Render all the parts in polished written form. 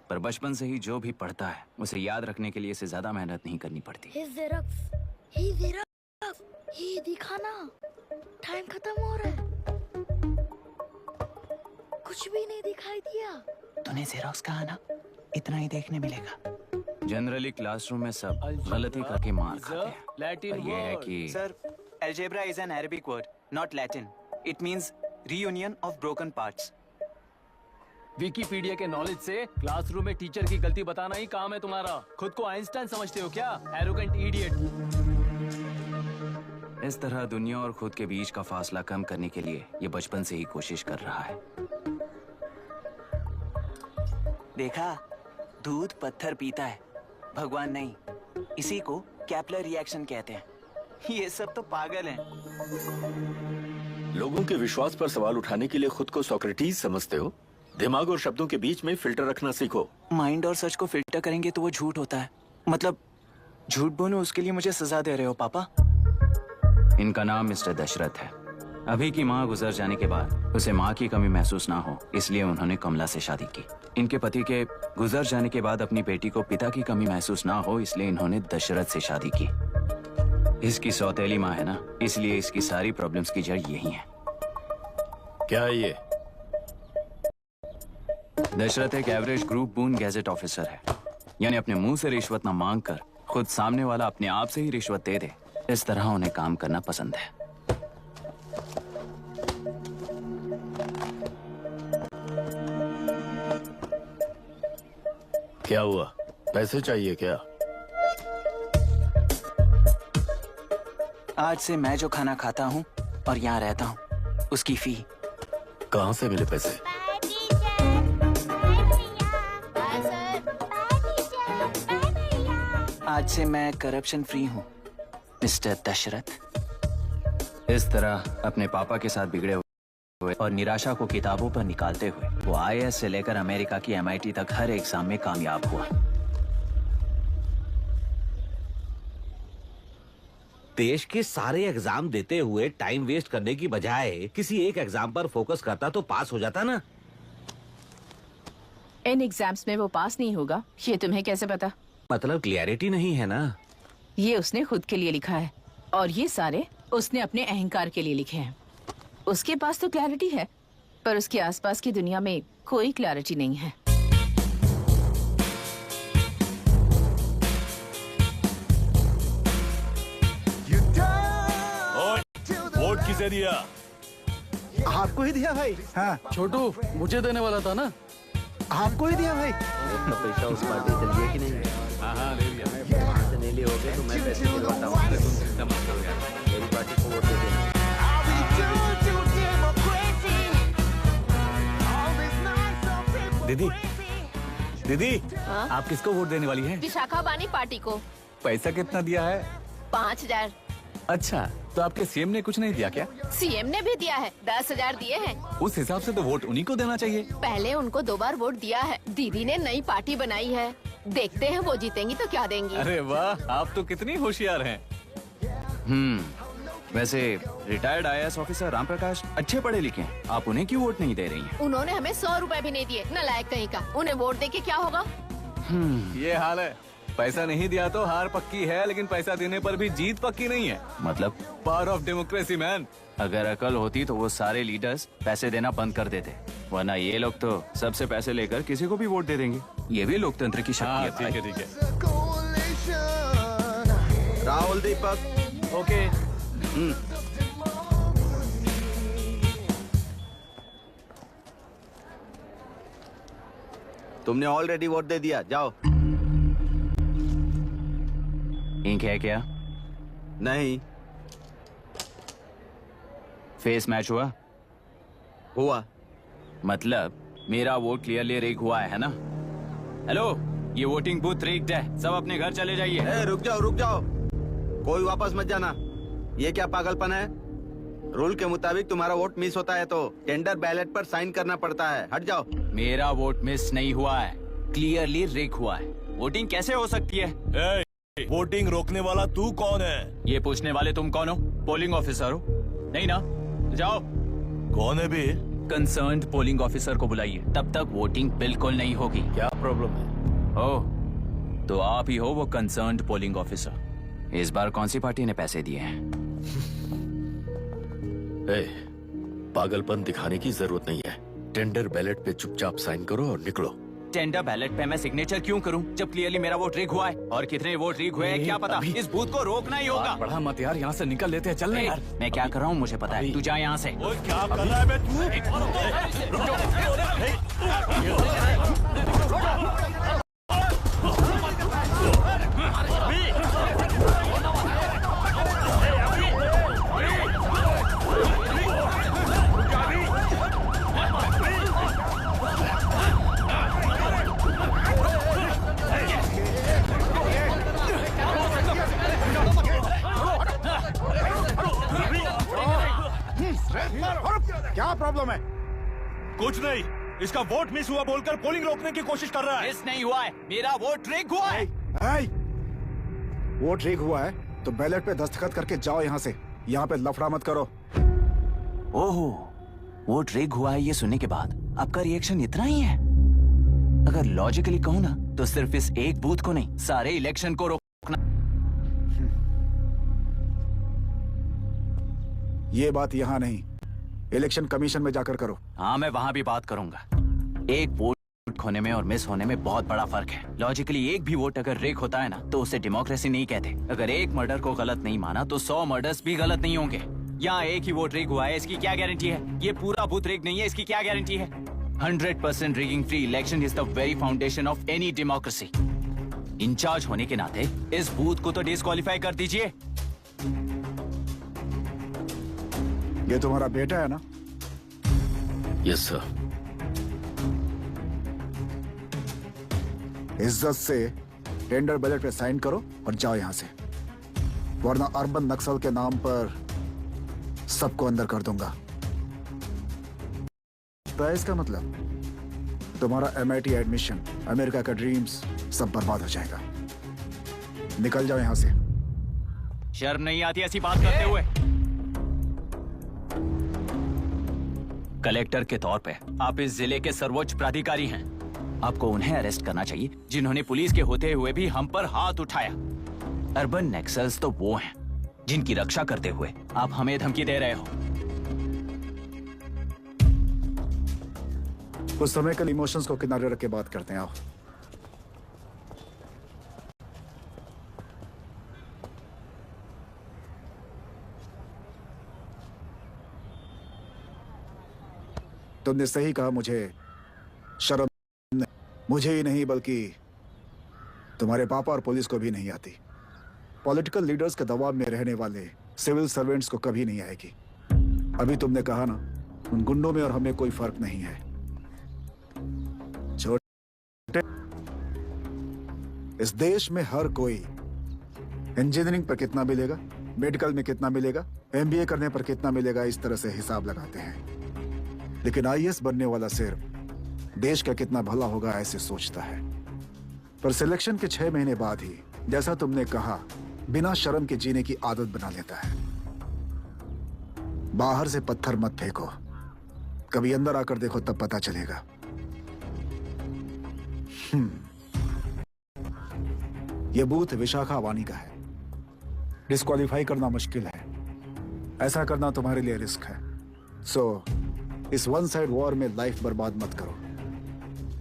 पर बचपन से ही जो भी पढ़ता है उसे याद रखने के लिए इसे ज्यादा मेहनत नहीं करनी पड़ती। ये दिखा ना, टाइम खत्म हो रहा है, कुछ भी नहीं दिखाई दिया। तूने जेरोक्स कहा ना, इतना ही देखने मिलेगा। जनरली क्लासरूम में सब गलती करके मार खाते हैं, पर ये है कि sir, algebra is an Arabic word, not Latin. It means reunion of broken parts. Wikipedia के नॉलेज से क्लासरूम में टीचर की गलती बताना ही काम है तुम्हारा। खुद को आइंस्टाइन समझते हो क्या? Arrogant idiot. इस तरह दुनिया और खुद के बीच का फासला कम करने के लिए ये बचपन से ही कोशिश कर रहा है। देखा, दूध पत्थर पीता है, भगवान नहीं। इसी को कैपलर रिएक्शन कहते हैं। ये सब तो पागल हैं। लोगों के विश्वास पर सवाल उठाने के लिए खुद को सोक्रेटिस समझते हो? दिमाग और शब्दों के बीच में फिल्टर रखना सीखो। माइंड और सच को फिल्टर करेंगे तो वो झूठ होता है। मतलब झूठ बोलूं उसके लिए मुझे सजा दे रहे हो पापा? इनका नाम मिस्टर दशरथ है। अभी की माँ गुजर जाने के बाद उसे माँ की कमी महसूस ना हो, इसलिए उन्होंने कमला से शादी की। इनके पति के गुजर जाने के बाद अपनी बेटी को पिता की कमी महसूस ना हो, इसलिए इन्होंने दशरथ से शादी की। इसकी सौतेली माँ है ना, इसलिए इसकी सारी प्रॉब्लम्स की जड़ यही है। क्या है ये? दशरथ एक एवरेज ग्रुप बून गैजेट ऑफिसर है, यानी अपने मुंह से रिश्वत न मांग कर खुद सामने वाला अपने आप से ही रिश्वत दे दे, इस तरह उन्हें काम करना पसंद है। क्या हुआ? पैसे चाहिए क्या? आज से मैं जो खाना खाता हूँ और यहाँ रहता हूँ, उसकी फी। कहाँ से मिले पैसे? आज से मैं करप्शन फ्री हूँ, मिस्टर दशरथ। इस तरह अपने पापा के साथ बिगड़े हुए और निराशा को किताबों पर निकालते हुए वो IAS से लेकर अमेरिका की MIT तक हर एग्जाम में कामयाब हुआ। देश के सारे एग्जाम देते हुए टाइम वेस्ट करने की बजाय किसी एक एग्जाम पर फोकस करता तो पास हो जाता ना। इन एग्जाम्स में वो पास नहीं होगा, ये तुम्हें कैसे पता? मतलब क्लियरिटी नहीं है ना। ये उसने खुद के लिए लिखा है और ये सारे उसने अपने अहंकार के लिए लिखे हैं। उसके पास तो क्लैरिटी है, पर उसके आसपास की दुनिया में कोई क्लैरिटी नहीं है। वोट किसे दिया? आपको ही दिया भाई। हाँ छोटू, मुझे देने वाला था ना। आपको ही दिया भाई। पैसा उस पार्टी से लिए कि नहीं? हाँ ले लिया। वहाँ से नहीं लिए होगे तो मैं पैसे दिलवाता हूँ। मेरी पार्टी को वोट दे देना। दीदी, दीदी, आप किसको वोट देने वाली हैं? विशाखा बानी पार्टी को। पैसा कितना दिया है? 5000। अच्छा, तो आपके सीएम ने कुछ नहीं दिया क्या? सीएम ने भी दिया है, 10,000 दिए हैं। उस हिसाब से तो वोट उन्हीं को देना चाहिए। पहले उनको 2 बार वोट दिया है। दीदी ने नई पार्टी बनाई है, देखते हैं वो जीतेंगी तो क्या देंगी। अरे वाह, आप तो कितनी होशियार हैं। वैसे retired IAS officer Ram Prakash अच्छे पढ़े लिखे हैं, आप उन्हें क्यों वोट नहीं दे रही हैं? उन्होंने हमें 100 रुपए भी नहीं दिए, नालायक कहीं का। उन्हें वोट दे के क्या होगा? ये हाल है। पैसा नहीं दिया तो हार पक्की है, लेकिन पैसा देने पर भी जीत पक्की नहीं है। मतलब पावर ऑफ डेमोक्रेसी मैन। अगर अकल होती तो वो सारे लीडर्स पैसे देना बंद कर देते, वरना ये लोग तो सबसे पैसे लेकर किसी को भी वोट दे देंगे। ये भी लोकतंत्र की शक्ति है। ठीक है ठीक है। राहुल दीपक। ओके। तुमने ऑलरेडी वोट दे दिया, जाओ। इंक है क्या? नहीं। फेस मैच हुआ? हुआ। मतलब मेरा वोट क्लियरली रिग हुआ है ना? हेलो, ये वोटिंग बूथ रिग्ड है, सब अपने घर चले जाइए। रुक जाओ, कोई वापस मत जाना। ये क्या पागलपन है? रूल के मुताबिक तुम्हारा वोट मिस होता है तो टेंडर बैलेट पर साइन करना पड़ता है। हट जाओ। मेरा वोट मिस नहीं हुआ है, क्लियरली रिग हुआ है। वोटिंग कैसे हो सकती है? वोटिंग रोकने वाला तू कौन है? ये पूछने वाले तुम कौन हो? पोलिंग ऑफिसर हो? नहीं ना? जाओ। कौन है भी? कंसर्न्ड पोलिंग ऑफिसर को बुलाइए, तब तक वोटिंग बिल्कुल नहीं होगी। क्या प्रॉब्लम है? ओह, तो आप ही हो वो कंसर्न्ड पोलिंग ऑफिसर। इस बार कौन सी पार्टी ने पैसे दिए हैं? ए, पागलपन दिखाने की जरूरत नहीं है। टेंडर बैलेट पे चुपचाप साइन करो और निकलो। टेंडर बैलेट पे मैं सिग्नेचर क्यों करूं जब क्लियरली मेरा वोट रिग हुआ है? और कितने वोट रिग हुए हैं क्या पता। इस बूथ को रोकना ही होगा। बढ़ा मत यार, यहाँ से निकल लेते हैं, चल ए, यार। मैं क्या कर रहा हूँ मुझे पता है, तू जा यहाँ से। क्या कर रहा है बे तू? क्या प्रॉब्लम है? कुछ नहीं, इसका वोट मिस हुआ बोलकर पोलिंग रोकने की कोशिश कर रहा है। मिस नहीं हुआ है, मेरा वोट रिग हुआ है। ऐ, वोट रिग हुआ है तो बैलेट पे दस्तखत करके जाओ यहाँ से। यहाँ पे लफड़ा मत करो। ओहो, वोट रिग हुआ है ये सुनने के बाद आपका रिएक्शन इतना ही है? अगर लॉजिकली कहूँ ना तो सिर्फ इस एक बूथ को नहीं, सारे इलेक्शन को रोकना। ये बात यहाँ नहीं, इलेक्शन कमीशन में जाकर करो। हाँ, मैं वहाँ भी बात करूंगा। एक वोट खोने में और मिस होने में बहुत बड़ा फर्क है। लॉजिकली एक भी वोट अगर रिग होता है ना तो उसे डेमोक्रेसी नहीं कहते। अगर एक मर्डर को गलत नहीं माना तो 100 मर्डर्स भी गलत नहीं होंगे। यहाँ एक ही वोट रिग हुआ है, इसकी क्या गारंटी है? ये पूरा बूथ रिग नहीं है, इसकी क्या गारंटी है? 100% rigging free election is the very foundation of any democracy. Incharge होने के नाते इस बूथ को तो डिस्क्वालीफाई कर दीजिए। ये तुम्हारा बेटा है ना? Yes sir. इज्जत से टेंडर बैलेट पे साइन करो और जाओ यहाँ से, वरना अर्बन नक्सल के नाम पर सबको अंदर कर दूंगा। तो इसका मतलब तुम्हारा MIT एडमिशन, अमेरिका का ड्रीम्स सब बर्बाद हो जाएगा। निकल जाओ यहाँ से। शर्म नहीं आती ऐसी बात करते हुए? कलेक्टर के तौर पे आप इस जिले के सर्वोच्च प्राधिकारी हैं। आपको उन्हें अरेस्ट करना चाहिए जिन्होंने पुलिस के होते हुए भी हम पर हाथ उठाया। अर्बन नक्सल्स तो वो हैं जिनकी रक्षा करते हुए आप हमें धमकी दे रहे हो। कुछ समय के लिए इमोशंस को किनारे रख के बात करते हैं। आओ। तुमने सही कहा, मुझे शर्म नहीं, मुझे ही नहीं बल्कि तुम्हारे पापा और पुलिस को भी नहीं आती। पॉलिटिकल लीडर्स के दबाव में रहने वाले सिविल सर्वेंट्स को कभी नहीं आएगी। अभी तुमने कहा ना, उन गुंडों में और हमें कोई फर्क नहीं है। छोटे इस देश में हर कोई इंजीनियरिंग पर कितना मिलेगा, मेडिकल में कितना मिलेगा, MBA करने पर कितना मिलेगा, इस तरह से हिसाब लगाते हैं। लेकिन IAS बनने वाला सिर्फ देश का कितना भला होगा ऐसे सोचता है। पर सिलेक्शन के 6 महीने बाद ही, जैसा तुमने कहा, बिना शर्म के जीने की आदत बना लेता है। बाहर से पत्थर मत फेंको, कभी अंदर आकर देखो तब पता चलेगा। यह बूथ विशाखा वानी का है। डिस्क्वालीफाई करना मुश्किल है, ऐसा करना तुम्हारे लिए रिस्क है। सो इस वन साइड वॉर में लाइफ बर्बाद मत करो।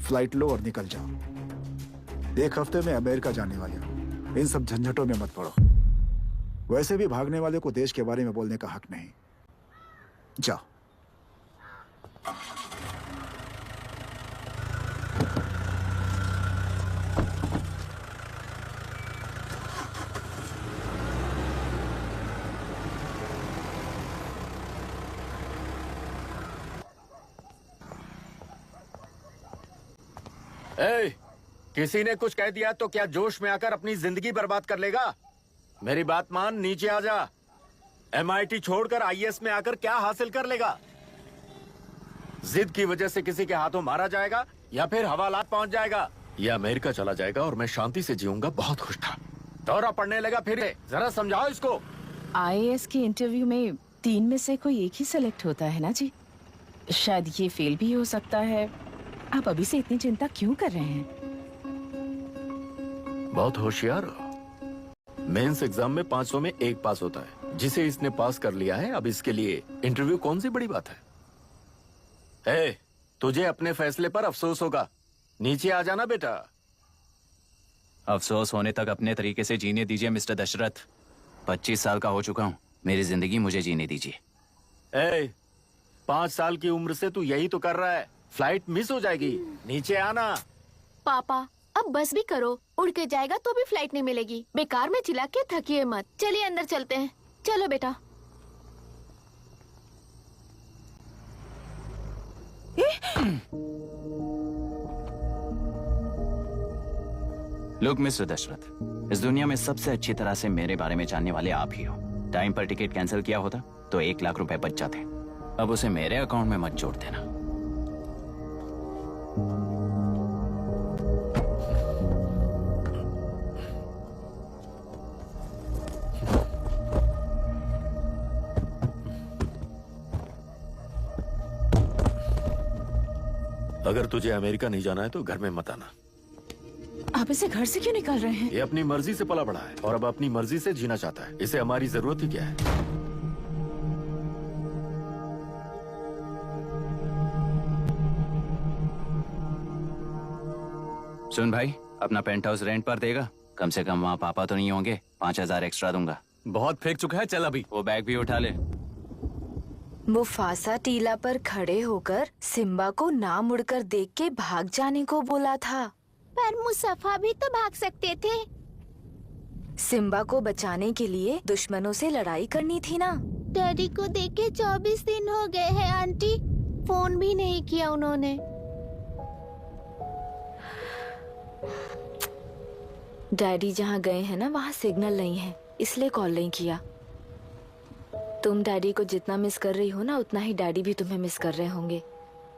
फ्लाइट लो और निकल जाओ। 1 हफ्ते में अमेरिका जाने वाले हो, इन सब झंझटों में मत पड़ो। वैसे भी भागने वाले को देश के बारे में बोलने का हक नहीं। जाओ। ए, किसी ने कुछ कह दिया तो क्या जोश में आकर अपनी जिंदगी बर्बाद कर लेगा? मेरी बात मान, नीचे आ जा। MIT छोड़कर IAS में आकर क्या हासिल कर लेगा? जिद की वजह से किसी के हाथों मारा जाएगा या फिर हवालात पहुंच जाएगा या अमेरिका चला जाएगा और मैं शांति से जीऊंगा। बहुत खुश था। दौरा पड़ने लगा फिर। जरा समझाओ इसको। IAS के इंटरव्यू में 3 में से कोई एक ही सेलेक्ट होता है ना जी? शायद ये फेल भी हो सकता है। आप अभी से इतनी चिंता क्यों कर रहे हैं? बहुत होशियार हो। मेंस एग्जाम में 500 में 1 पास होता है, जिसे इसने पास कर लिया है। अब इसके लिए इंटरव्यू कौन सी बड़ी बात है? तुझे अपने फैसले पर अफसोस होगा। नीचे आ जाना बेटा। अफसोस होने तक अपने तरीके से जीने दीजिए मिस्टर दशरथ। 25 साल का हो चुका हूँ, मेरी जिंदगी मुझे जीने दीजिए। 5 साल की उम्र से तू यही तो कर रहा है। फ्लाइट मिस हो जाएगी, नीचे आना। पापा अब बस भी करो, उड़ के जाएगा तो भी फ्लाइट नहीं मिलेगी। बेकार में चिल्ला के थकिए मत। चलिए अंदर चलते हैं। चलो बेटा। लुक मिस्टर दशरथ, इस दुनिया में सबसे अच्छी तरह से मेरे बारे में जानने वाले आप ही हो। टाइम पर टिकट कैंसिल किया होता तो 1 लाख रुपए बच जाते। अब उसे मेरे अकाउंट में मत जोड़ देना। अगर तुझे अमेरिका नहीं जाना है तो घर में मत आना। आप इसे घर से क्यों निकाल रहे हैं? ये अपनी मर्जी से पला बड़ा है और अब अपनी मर्जी से जीना चाहता है। इसे हमारी जरूरत ही क्या है? सुन भाई, अपना पेंट हाउस रेंट पर देगा? कम से कम वहाँ पापा तो नहीं होंगे। 5000 एक्स्ट्रा दूंगा। बहुत फेंक चुका है, चल अभी। वो बैग भी उठा ले। मुफासा टीला पर खड़े होकर सिम्बा को ना मुड़कर देख के भाग जाने को बोला था। पर मुसफा भी तो भाग सकते थे। सिम्बा को बचाने के लिए दुश्मनों से लड़ाई करनी थी ना। डैडी को देखे 24 दिन हो गए हैं आंटी। फोन भी नहीं किया उन्होंने। डैडी जहाँ गए हैं ना वहाँ सिग्नल नहीं है, इसलिए कॉल नहीं किया। तुम डैडी को जितना मिस कर रही हो ना उतना ही डैडी भी तुम्हें मिस कर रहे होंगे।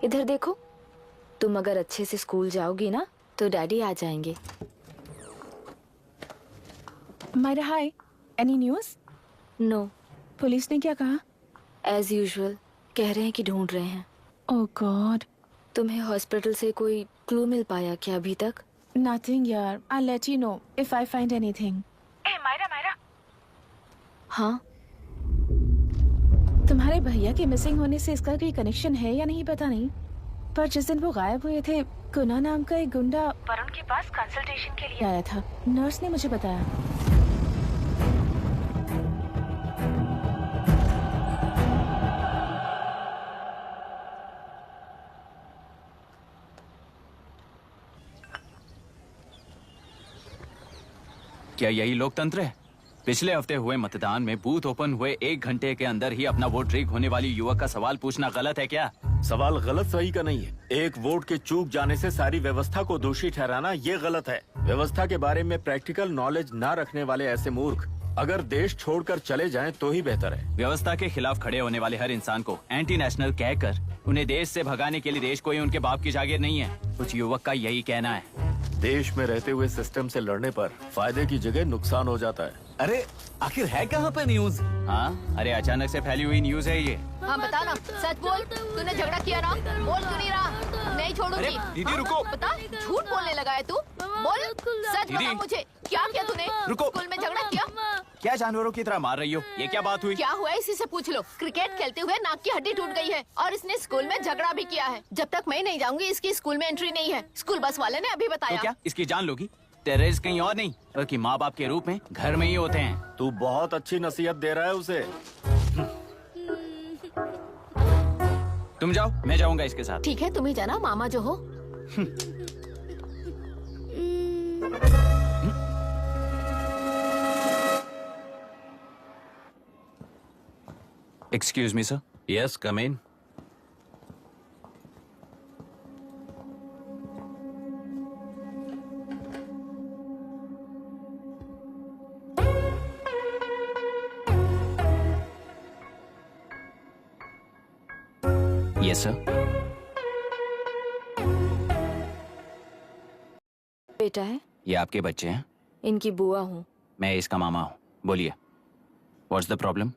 इधर देखो, तुम अगर अच्छे से स्कूल जाओगी ना तो डैडी आ जाएंगे। मायरा हाय, एनी न्यूज़? नो, पुलिस ने क्या कहा? एज यूजुअल कह रहे हैं कि ढूंढ रहे हैं। ओह गॉड। तुम्हें हॉस्पिटल से कोई क्लू मिल पाया क्या अभी तक? नथिंग यार, I let you know if I find anything. Myra. हाँ, तुम्हारे भैया के मिसिंग होने से इसका कोई कनेक्शन है या नहीं पता नहीं, पर जिस दिन वो गायब हुए थे कुना नाम का एक गुंडा वरुण के पास कंसल्टेशन के लिए आया था। नर्स ने मुझे बताया। क्या यही लोकतंत्र है? पिछले हफ्ते हुए मतदान में बूथ ओपन हुए 1 घंटे के अंदर ही अपना वोट रीक होने वाली युवक का सवाल पूछना गलत है क्या? सवाल गलत सही का नहीं है। एक वोट के चूक जाने से सारी व्यवस्था को दोषी ठहराना ये गलत है। व्यवस्था के बारे में प्रैक्टिकल नॉलेज ना रखने वाले ऐसे मूर्ख अगर देश छोड़कर चले जाएं तो ही बेहतर है। व्यवस्था के खिलाफ खड़े होने वाले हर इंसान को एंटी नेशनल कहकर उन्हें देश से भगाने के लिए देश कोई उनके बाप की जागीर नहीं है। कुछ युवक का यही कहना है। देश में रहते हुए सिस्टम से लड़ने पर फायदे की जगह नुकसान हो जाता है। अरे आखिर है कहाँ पे न्यूज? हाँ, अरे अचानक से फैली हुई न्यूज है ये। हाँ बता ना, सच बोल। तूने झगड़ा किया ना? बोल क्यों नहीं रहा? नहीं छोड़ूंगी। दीदी रुको। बता, झूठ बोलने लगा है तू। बोल, सच बता मुझे, क्या किया तूने? रुको। स्कूल में झगड़ा किया? क्या जानवरों की तरह मार रही हो? ये क्या बात हुई? क्या हुआ इसी से पूछ लो। क्रिकेट खेलते हुए नाक की हड्डी टूट गई है और इसने स्कूल में झगड़ा भी किया है। जब तक मैं नहीं जाऊंगी इसकी स्कूल में एंट्री नहीं है। स्कूल बस वाले ने अभी बताया। तो क्या इसकी जान लोगी? टेररिस्ट कहीं और नहीं बल्कि माँ बाप के रूप में घर में ही होते हैं। तू बहुत अच्छी नसीहत दे रहा है उसे। तुम जाओ, मैं जाऊंगा इसके साथ। ठीक है, तुम ही जाना, मामा जो हो। Excuse me sir. Yes, come in. Yes sir. बेटा है, ये आपके बच्चे हैं? इनकी बुआ हूँ। मैं इसका मामा हूँ। बोलिए, what's the problem?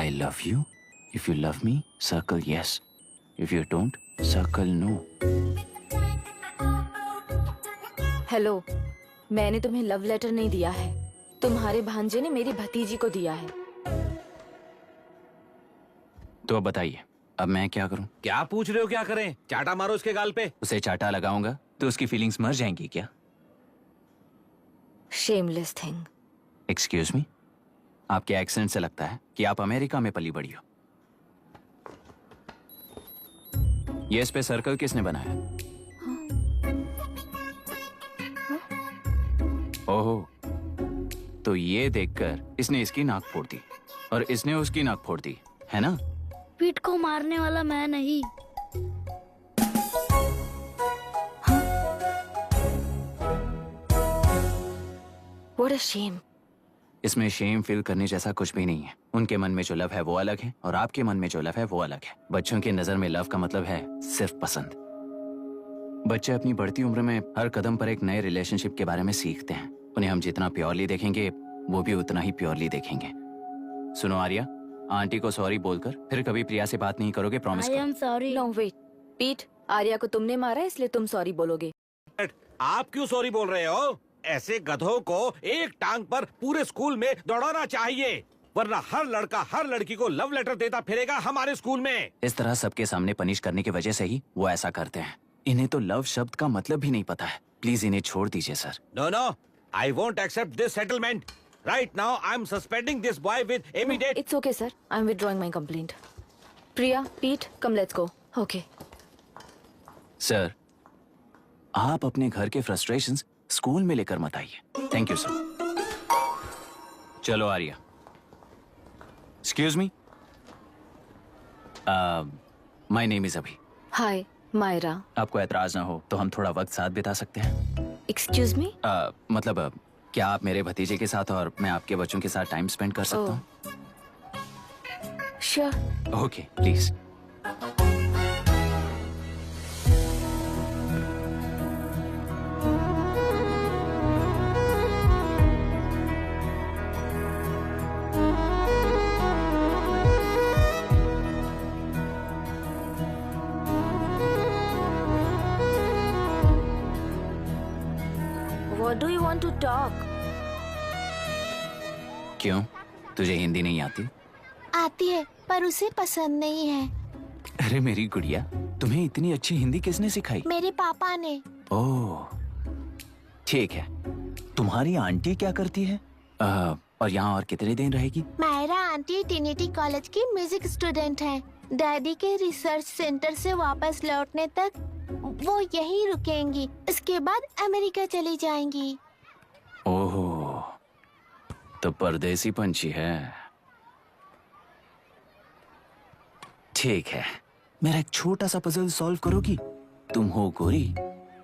I love you. If you love me, circle yes. If you don't, circle no. Hello, मैंने तुम्हें लव लेटर नहीं दिया है, तुम्हारे भांजे ने मेरी भतीजी को दिया है। तो अब बताइए, अब मैं क्या करूं? क्या पूछ रहे हो? क्या करें? चाटा मारो उसके गाल पे। उसे चाटा लगाऊंगा तो उसकी फीलिंग्स मर जाएंगी क्या? Shameless thing. एक्सक्यूज मी, आपके एक्सेंट से लगता है कि आप अमेरिका में पली बड़ी हो। ये इस पे सर्कल किसने बनाया? ओहो, तो ये देखकर इसने इसकी नाक फोड़ दी और इसने उसकी नाक फोड़ दी, है ना? पीठ को मारने वाला मैं नहीं। What a shame. इसमें शेम फील करने जैसा कुछ भी नहीं है। उनके मन में जो लव है वो अलग है और आपके मन में जो लव है वो अलग है। बच्चों की नजर में लव का मतलब है सिर्फ पसंद। बच्चे अपनी बढ़ती उम्र में हर कदम पर एक नए रिलेशनशिप के बारे में सीखते हैं। उन्हें हम जितना प्योरली देखेंगे वो भी उतना ही प्योरली देखेंगे। सुनो आर्या, आंटी को सॉरी बोलकर फिर कभी प्रिया से बात नहीं करोगे, प्रॉमिस आई करो। Am sorry. No, wait. पीट, आर्या को तुमने मारा इसलिए तुम सॉरी बोलोगे। आप क्यों सॉरी बोल रहे हो? ऐसे गधों को एक टांग पर पूरे स्कूल में दौड़ाना चाहिए, वरना हर लड़का हर लड़की को लव लेटर देता फिरेगा हमारे स्कूल में। इस तरह सबके सामने पनिश करने की वजह से ही वो ऐसा करते हैं। इन्हें तो लव शब्द का मतलब भी नहीं पता है। प्लीज इन्हें छोड़ दीजिए sir. No no, I won't accept this settlement. Right now I am suspending this boy with immediate. It's okay, sir. I'm withdrawing my complaint. Priya, Pete, come let's go. Okay. Sir, आप अपने घर के frustrations school में लेकर मत आइए। Thank you sir. चलो Arya. Excuse me, my name is Abhi. Hi, Myra. आपको एतराज ना हो तो हम थोड़ा वक्त साथ बिता सकते हैं? Excuse me? मतलब क्या आप मेरे भतीजे के साथ और मैं आपके बच्चों के साथ टाइम स्पेंड कर सकता हूँ? Sure. Okay, please. What do you want to talk? क्यों, तुझे हिंदी नहीं आती? आती है पर उसे पसंद नहीं है। अरे मेरी गुड़िया, तुम्हें इतनी अच्छी हिंदी किसने सिखाई? मेरे पापा ने। ओह, ठीक है। तुम्हारी आंटी क्या करती है? और यहाँ और कितने दिन रहेगी? मायरा आंटी ट्रिनिटी कॉलेज की म्यूजिक स्टूडेंट है। डैडी के रिसर्च सेंटर से वापस लौटने तक वो यहीं रुकेंगी। इसके बाद अमेरिका चली जाएंगी। ओह, तो परदेसी पंछी है। ठीक है, मेरा एक छोटा सा पजल सॉल्व करोगी? तुम हो गोरी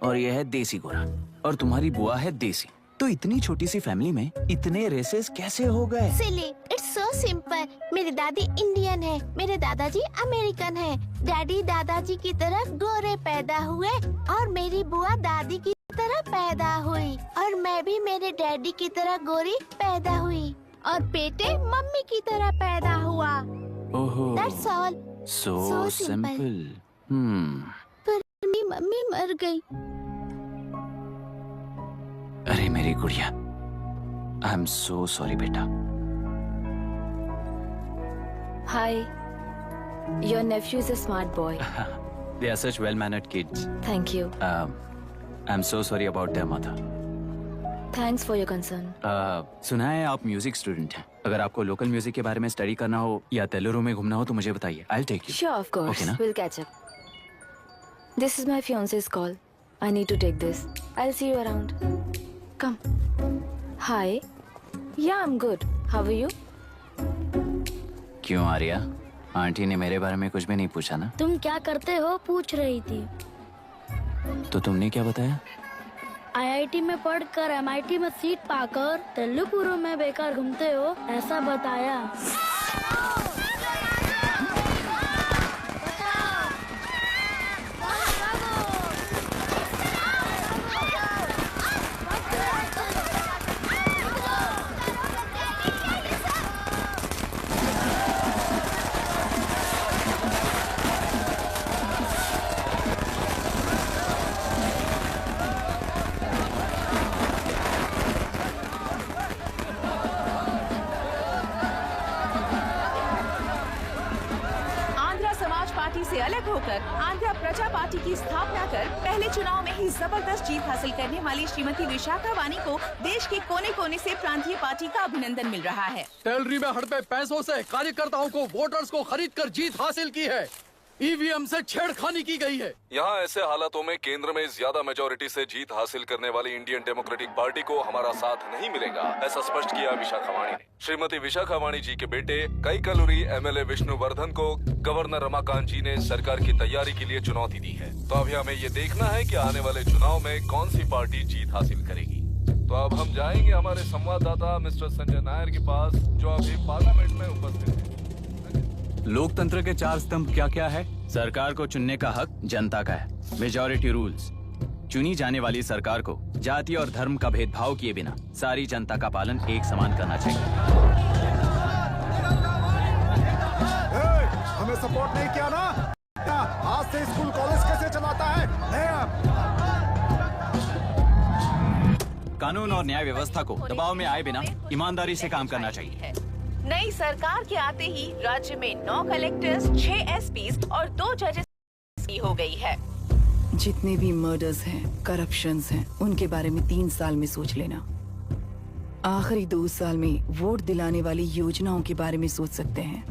और यह है देसी गोरा और तुम्हारी बुआ है देसी। तो इतनी छोटी सी फैमिली में इतने रेसेस कैसे हो गए? सिली, इट्स सो सिंपल। मेरी दादी इंडियन है, मेरे दादाजी अमेरिकन है। डैडी दादाजी की तरह गोरे पैदा हुए और मेरी बुआ दादी की तरह पैदा हुई और मैं भी मेरे डैडी की तरह गोरी पैदा हुई और बेटे मम्मी की तरह पैदा हुआ। ओहो, That's all. so So simple. पर मेरी मम्मी मर गई। अरे मेरी गुड़िया, आई एम सो सॉरी बेटा। Hi. Your nephew is a smart boy. They are such well-mannered kids. Thank you. I'm so sorry about their mother. Thanks for your concern. सुना है आप म्यूजिक स्टूडेंट हैं। अगर आपको लोकल म्यूजिक के बारे में स्टडी करना हो या तेलुरु में घूमना हो तो मुझे बताइए। I'll take you. Sure, of course. Okay, na? We'll catch up. This is my fiance's call. I need to take this. I'll see you around. Come. Hi. Yeah, I'm good. How are you? क्यों Arya, aunty ने मेरे बारे में कुछ भी नहीं पूछा ना? तुम क्या करते हो पूछ रही थी। तो तुमने क्या बताया? आईआईटी में पढ़कर एमआईटी में सीट पाकर तेलुगुरु में बेकार घूमते हो ऐसा बताया। पार्टी से अलग होकर आंध्र प्रजा पार्टी की स्थापना कर पहले चुनाव में ही जबरदस्त जीत हासिल करने वाली श्रीमती विशाखा वानी को देश के कोने कोने से प्रांतीय पार्टी का अभिनंदन मिल रहा है। टेलरी में हड़पे पैसों से कार्यकर्ताओं को वोटर्स को खरीद कर जीत हासिल की है। ईवीएम से छेड़खानी की गई है। यहाँ ऐसे हालातों में केंद्र में ज्यादा मेजोरिटी से जीत हासिल करने वाली इंडियन डेमोक्रेटिक पार्टी को हमारा साथ नहीं मिलेगा, ऐसा स्पष्ट किया विशाखा वाणी ने। श्रीमती विशाखा वाणी जी के बेटे कई कलूरी एमएलए विष्णुवर्धन को गवर्नर रमाकांत जी ने सरकार की तैयारी के लिए चुनौती दी है। तो अभी हमें ये देखना है कि आने वाले चुनाव में कौन सी पार्टी जीत हासिल करेगी। तो अब हम जाएंगे हमारे संवाददाता मिस्टर संजय नायर के पास, जो अभी पार्लियामेंट में उपस्थित है। लोकतंत्र के 4 स्तंभ क्या क्या है? सरकार को चुनने का हक जनता का है, मेजॉरिटी रूल्स। चुनी जाने वाली सरकार को जाति और धर्म का भेदभाव किए बिना सारी जनता का पालन एक समान करना चाहिए। हमें सपोर्ट नहीं किया ना? आज से स्कूल कॉलेज कैसे चलाता है? कानून और न्याय व्यवस्था को दबाव में आए बिना ईमानदारी से काम करना चाहिए। नई सरकार के आते ही राज्य में 9 कलेक्टर्स, 6 एसपीज और 2 जजेस की हो गई है। जितने भी मर्डर्स हैं, करप्शंस हैं, उनके बारे में 3 साल में सोच लेना। आखिरी 2 साल में वोट दिलाने वाली योजनाओं के बारे में सोच सकते हैं।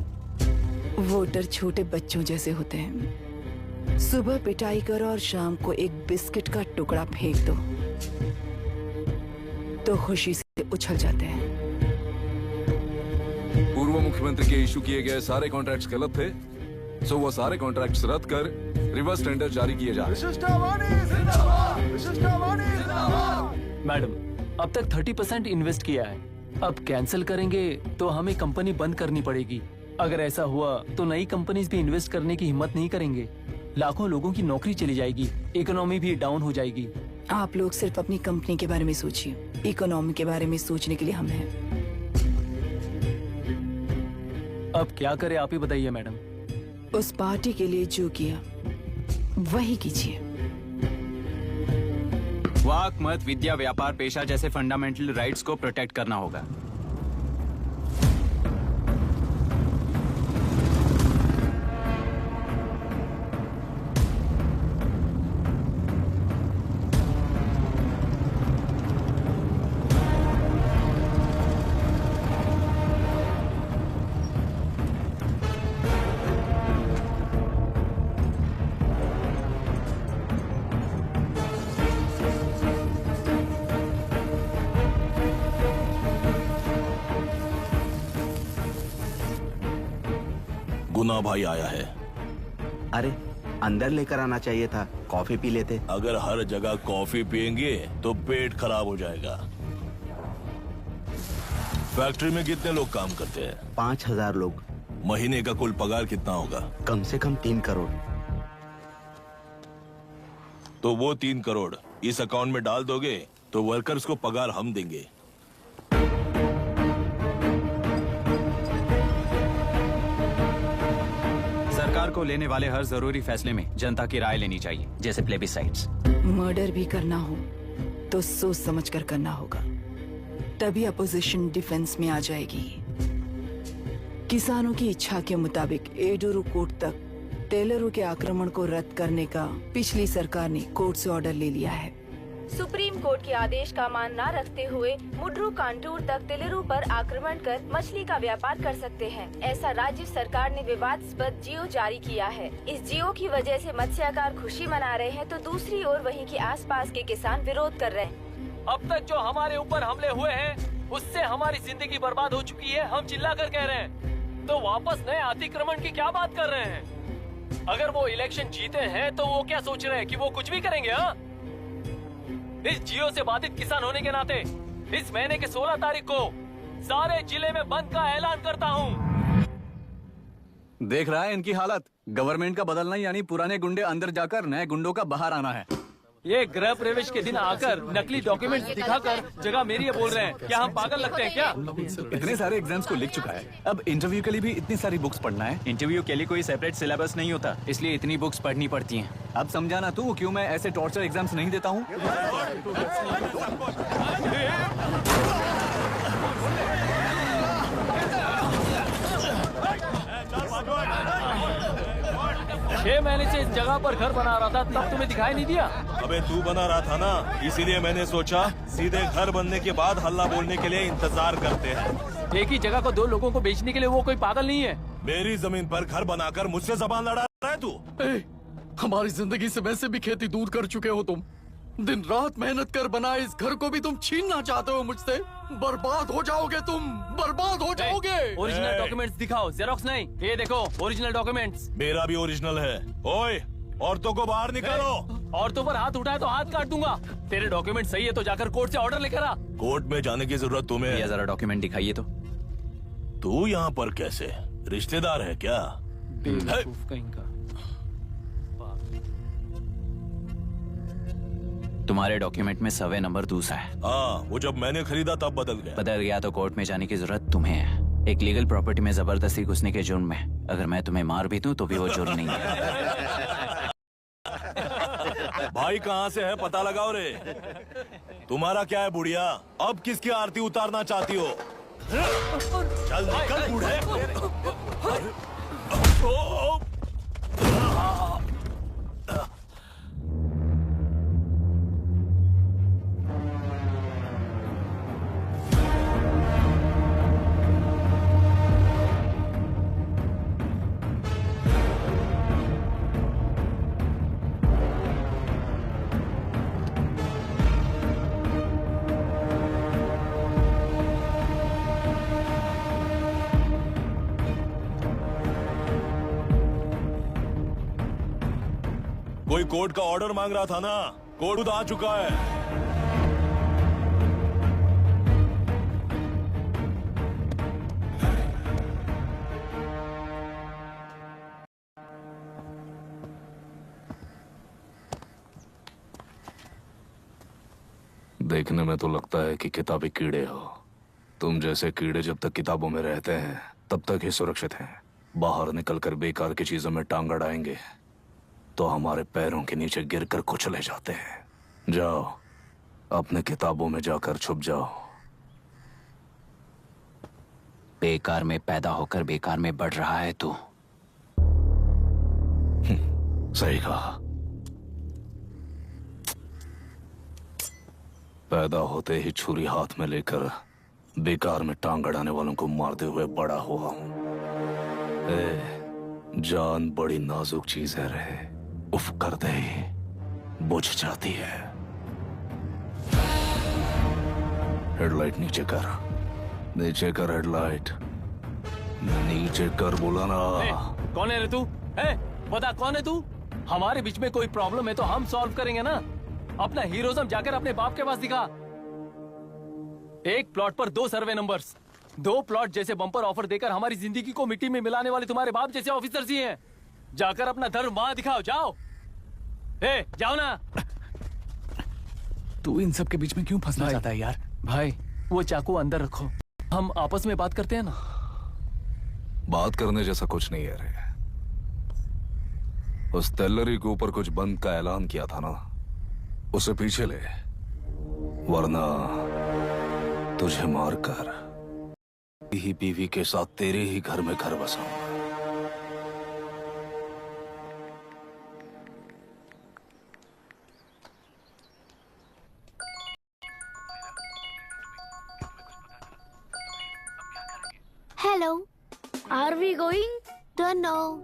वोटर छोटे बच्चों जैसे होते हैं। सुबह पिटाई करो और शाम को एक बिस्किट का टुकड़ा फेंक दो तो खुशी से उछल जाते हैं। पूर्व मुख्यमंत्री के इशू किए गए सारे कॉन्ट्रैक्ट्स गलत थे, सो वो सारे कॉन्ट्रैक्ट्स रद्द कर रिवर्स टेंडर जारी किए जा रहे हैं। मैडम, अब तक 30% इन्वेस्ट किया है, अब कैंसिल करेंगे तो हमें कंपनी बंद करनी पड़ेगी। अगर ऐसा हुआ तो नई कंपनीज भी इन्वेस्ट करने की हिम्मत नहीं करेंगे। लाखों लोगों की नौकरी चली जाएगी, इकोनॉमी भी डाउन हो जाएगी। आप लोग सिर्फ अपनी कंपनी के बारे में सोचिए, इकोनॉमी के बारे में सोचने के लिए हम हैं। अब क्या करें आप ही बताइए मैडम। उस पार्टी के लिए जो किया वही कीजिए। वाक, मत, विद्या, व्यापार, पेशा जैसे फंडामेंटल राइट्स को प्रोटेक्ट करना होगा। गुना भाई आया है। अरे अंदर लेकर आना चाहिए था, कॉफी पी लेते। अगर हर जगह कॉफी पियेंगे तो पेट खराब हो जाएगा। फैक्ट्री में कितने लोग काम करते हैं? 5000 लोग। महीने का कुल पगार कितना होगा? कम से कम 3 करोड़। तो वो 3 करोड़ इस अकाउंट में डाल दोगे तो वर्कर्स को पगार हम देंगे। सरकार को लेने वाले हर जरूरी फैसले में जनता की राय लेनी चाहिए, जैसे प्लेबिसाइट्स। मर्डर भी करना हो तो सोच समझ कर करना होगा, तभी अपोजिशन डिफेंस में आ जाएगी। किसानों की इच्छा के मुताबिक एडोरू कोर्ट तक टेलरों के आक्रमण को रद्द करने का पिछली सरकार ने कोर्ट से ऑर्डर ले लिया है। सुप्रीम कोर्ट के आदेश का मान न रखते हुए मुड्रू कांटूर तक टेलरों पर आक्रमण कर मछली का व्यापार कर सकते हैं, ऐसा राज्य सरकार ने विवादास्पद जियो जारी किया है। इस जियो की वजह से मत्स्यकार खुशी मना रहे हैं तो दूसरी ओर वहीं के आसपास के किसान विरोध कर रहे हैं। अब तक जो हमारे ऊपर हमले हुए हैं उससे हमारी जिंदगी बर्बाद हो चुकी है, हम चिल्ला कर कह रहे हैं, तो वापस नए अतिक्रमण की क्या बात कर रहे हैं? अगर वो इलेक्शन जीते हैं तो वो क्या सोच रहे हैं कि वो कुछ भी करेंगे? हाँ, इस जियो से बाधित किसान होने के नाते इस महीने के 16 तारीख को सारे जिले में बंद का ऐलान करता हूँ। देख रहा है इनकी हालत। गवर्नमेंट का बदलना यानी पुराने गुंडे अंदर जाकर नए गुंडों का बाहर आना है। ये गृह प्रवेश के दिन आकर नकली डॉक्यूमेंट दिखाकर जगह मेरी है बोल रहे हैं। क्या हम पागल लगते हैं क्या? इतने सारे एग्जाम्स को लिख चुका है, अब इंटरव्यू के लिए भी इतनी सारी बुक्स पढ़ना है। इंटरव्यू के लिए कोई सेपरेट सिलेबस नहीं होता, इसलिए इतनी बुक्स पढ़नी पड़ती हैं। अब समझाना तू क्यों मैं ऐसे टॉर्चर एग्जाम्स नहीं देता हूँ। 6 महीने से इस जगह पर घर बना रहा था, तब तुम्हें दिखाई नहीं दिया? अबे तू बना रहा था ना, इसीलिए मैंने सोचा सीधे घर बनने के बाद हल्ला बोलने के लिए इंतजार करते हैं। एक ही जगह को 2 लोगों को बेचने के लिए वो कोई पागल नहीं है। मेरी जमीन पर घर बनाकर मुझसे जबान लड़ा रहा है तू। हमारी जिंदगी से वैसे भी खेती दूर कर चुके हो तुम। दिन रात मेहनत कर बनाए इस घर को भी तुम छीनना चाहते हो मुझसे। बर्बाद हो जाओगे तुम, बर्बाद हो जाओगे। ओरिजिनल डॉक्यूमेंट्स दिखाओ, जेरोक्स नहीं। ये देखो ओरिजिनल डॉक्यूमेंट्स। मेरा भी ओरिजिनल है। ओए, औरतों को बाहर निकालो। औरतों पर हाथ उठाए तो हाथ काट दूंगा। तेरे डॉक्यूमेंट सही है तो जाकर कोर्ट से ऑर्डर लेकर आ। कोर्ट में जाने की जरूरत तुम्हें भैया है। जरा डॉक्यूमेंट दिखाइए तो। तू यहाँ पर कैसे? रिश्तेदार है क्या? बेवकूफ कहीं का। तुम्हारे डॉक्यूमेंट में सर्वे नंबर दूसरा है। हाँ, वो जब मैंने खरीदा तब बदल गया। बदल गया तो कोर्ट में जाने की जरूरत तुम्हें है। एक लीगल प्रॉपर्टी में जबरदस्ती घुसने के जुर्म में अगर मैं तुम्हें मार भी दूं तो भी वो जुर्म नहीं है। भाई कहाँ से है पता लगाओ रे। तुम्हारा क्या है बुढ़िया? अब किसकी आरती उतारना चाहती हो? चल निकल बूढ़े। कोई कोर्ट का ऑर्डर मांग रहा था ना, कोर्ट आ चुका है। देखने में तो लगता है कि किताबी कीड़े हो। तुम जैसे कीड़े जब तक किताबों में रहते हैं तब तक ही सुरक्षित हैं। बाहर निकलकर बेकार की चीजों में टांग अड़ाएंगे तो हमारे पैरों के नीचे गिरकर कुचले जाते हैं। जाओ, अपने किताबों में जाकर छुप जाओ। बेकार में पैदा होकर बेकार में बढ़ रहा है तू। सही कहा। पैदा होते ही छुरी हाथ में लेकर बेकार में टांग अड़ाने वालों को मारते हुए बड़ा हुआ हूं। जान बड़ी नाजुक चीज है रे, उफ करते ही बुझ जाती है। हेडलाइट नीचे कर, नीचे कर हेडलाइट, नीचे कर बोला ना। कौन है रे तू? बता कौन है तू? हमारे बीच में कोई प्रॉब्लम है तो हम सॉल्व करेंगे ना। अपना हीरोइज्म जाकर अपने बाप के पास दिखा। एक प्लॉट पर 2 सर्वे नंबर्स, 2 प्लॉट जैसे बम्पर ऑफर देकर हमारी जिंदगी को मिट्टी में मिलाने वाले तुम्हारे बाप जैसे ऑफिसर्स ही हैं। जाकर अपना धर्म वहां दिखाओ, जाओ। जाओ ना। तू इन सब के बीच में क्यों फंसना चाहता है यार? भाई वो चाकू अंदर रखो, हम आपस में बात करते हैं ना। बात करने जैसा कुछ नहीं है रे। उस तेलरी के ऊपर कुछ बंद का ऐलान किया था ना, उसे पीछे ले, वरना तुझे मारकर ही बीवी के साथ तेरे ही घर में घर बसाऊंगा। Hello. Are we going? Don't know.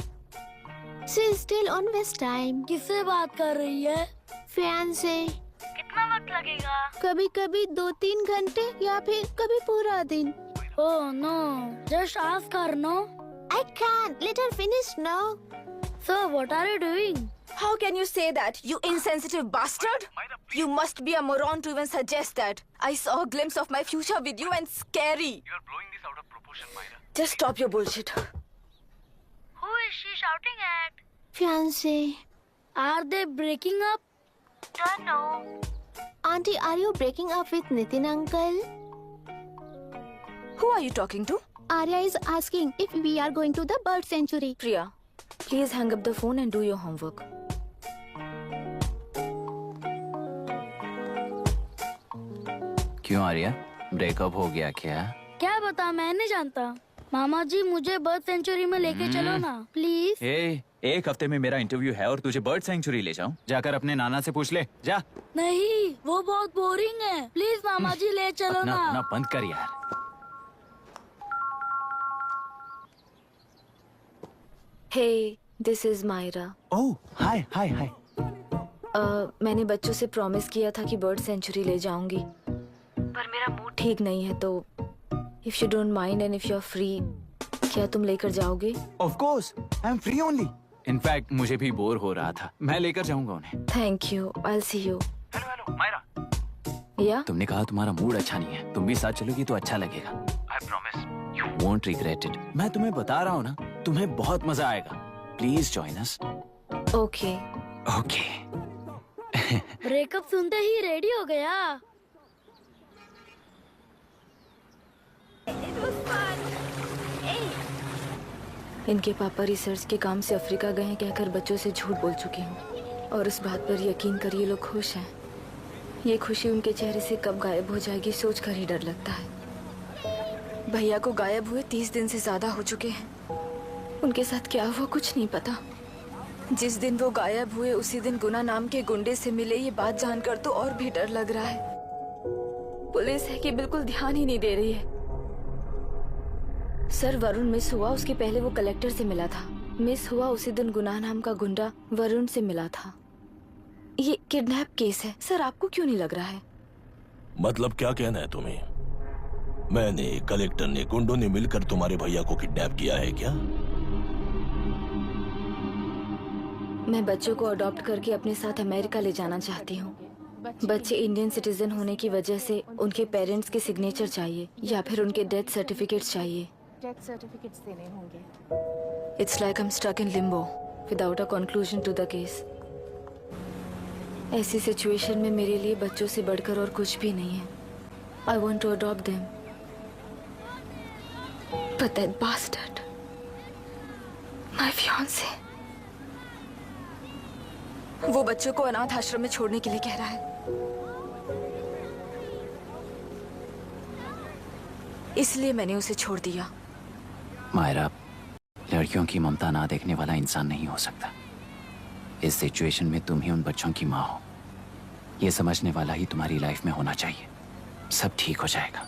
She's still on West time. किससे बात कर रही है? Fiancé. कितना वक्त लगेगा? कभी कभी 2-3 घंटे या फिर कभी पूरा दिन। Oh no, just ask her, no? I can't. Let her finish now. So what are you doing? How can you say that, you insensitive bastard? You must be a moron to even suggest that. I saw a glimpse of my future with you and scary. You are blowing this out of proportion, Myra. Just stop your bullshit. Who is she shouting at? Fiancé. Are they breaking up? Don't know. Auntie, are you breaking up with Nitin uncle? Who are you talking to? Arya is asking if we are going to the bird sanctuary. Priya, please hang up the phone and do your homework. क्यों Arya, breakup हो गया क्या? क्या बता, मैं नहीं जानता। मामा जी मुझे बर्ड सेंचुरी में लेके चलो ना प्लीज। एक हफ्ते में मेरा इंटरव्यू है और तुझे बर्ड सेंचुरी ले जाऊं? जाकर अपने नाना से पूछ ले, जा। नहीं वो बहुत बोरिंग है, प्लीज मामा जी ले चलो अपना ना। अपना बंद कर यार। हे, दिस इज मायरा। ओह हाय हाय हाय। मैंने बच्चों से प्रॉमिस किया था कि बर्ड सेंचुरी ले जाऊंगी, पर मेरा मूड ठीक नहीं है, तो if you don't mind and if you are free, क्या तुम लेकर जाओगे? Of course, I am free only. In fact मुझे भी बोर हो रहा था, मैं लेकर जाऊंगा उन्हें। Thank you, I will see you. Hello hello Myra, या तुमने कहा तुम्हारा मूड अच्छा नहीं है, तुम भी साथ चलोगी तो अच्छा लगेगा। I promise. You won't regret it. मैं तुम्हें बता रहा हूँ ना, तुम्हें बहुत मजा आएगा। Please join us. Okay. Okay. Breakup सुनते ही रेडी हो गया। इनके पापा रिसर्च के काम से अफ्रीका गए हैं कहकर बच्चों से झूठ बोल चुकी हूँ, और उस बात पर यकीन कर ये लोग खुश हैं। ये खुशी उनके चेहरे से कब गायब हो जाएगी सोचकर ही डर लगता है। भैया को गायब हुए 30 दिन से ज्यादा हो चुके हैं। उनके साथ क्या हुआ कुछ नहीं पता। जिस दिन वो गायब हुए उसी दिन गुना नाम के गुंडे से मिले, ये बात जानकर तो और भी डर लग रहा है। पुलिस है कि बिल्कुल ध्यान ही नहीं दे रही है। सर वरुण मिस हुआ, उसके पहले वो कलेक्टर से मिला था। मिस हुआ उसी दिन गुनाह नाम का गुंडा वरुण से मिला था। ये किडनैप केस है। सर आपको क्यों नहीं लग रहा है? मतलब क्या कहना है तुम्हें? मैंने, कलेक्टर ने, गुंडों ने मिलकर तुम्हारे भैया को किडनैप किया है क्या? मैं बच्चों को अडॉप्ट करके अपने साथ अमेरिका ले जाना चाहती हूँ। बच्चे इंडियन सिटीजन होने की वजह से उनके पेरेंट्स के सिग्नेचर चाहिए या फिर उनके डेथ सर्टिफिकेट्स चाहिए। डेथ सर्टिफिकेट्स देने होंगे। It's like I am stuck in limbo without a conclusion to the case. ऐसी सिचुएशन में मेरे लिए बच्चों से बढ़कर और कुछ भी नहीं है। I want to adopt them, but that bastard, my fiancee, वो बच्चों को अनाथ आश्रम में छोड़ने के लिए कह रहा है। इसलिए मैंने उसे छोड़ दिया। मायरा, लड़कियों की ममता ना देखने वाला इंसान नहीं हो सकता। इस सिचुएशन में तुम ही उन बच्चों की माँ हो, ये समझने वाला ही तुम्हारी लाइफ में होना चाहिए। सब ठीक हो जाएगा।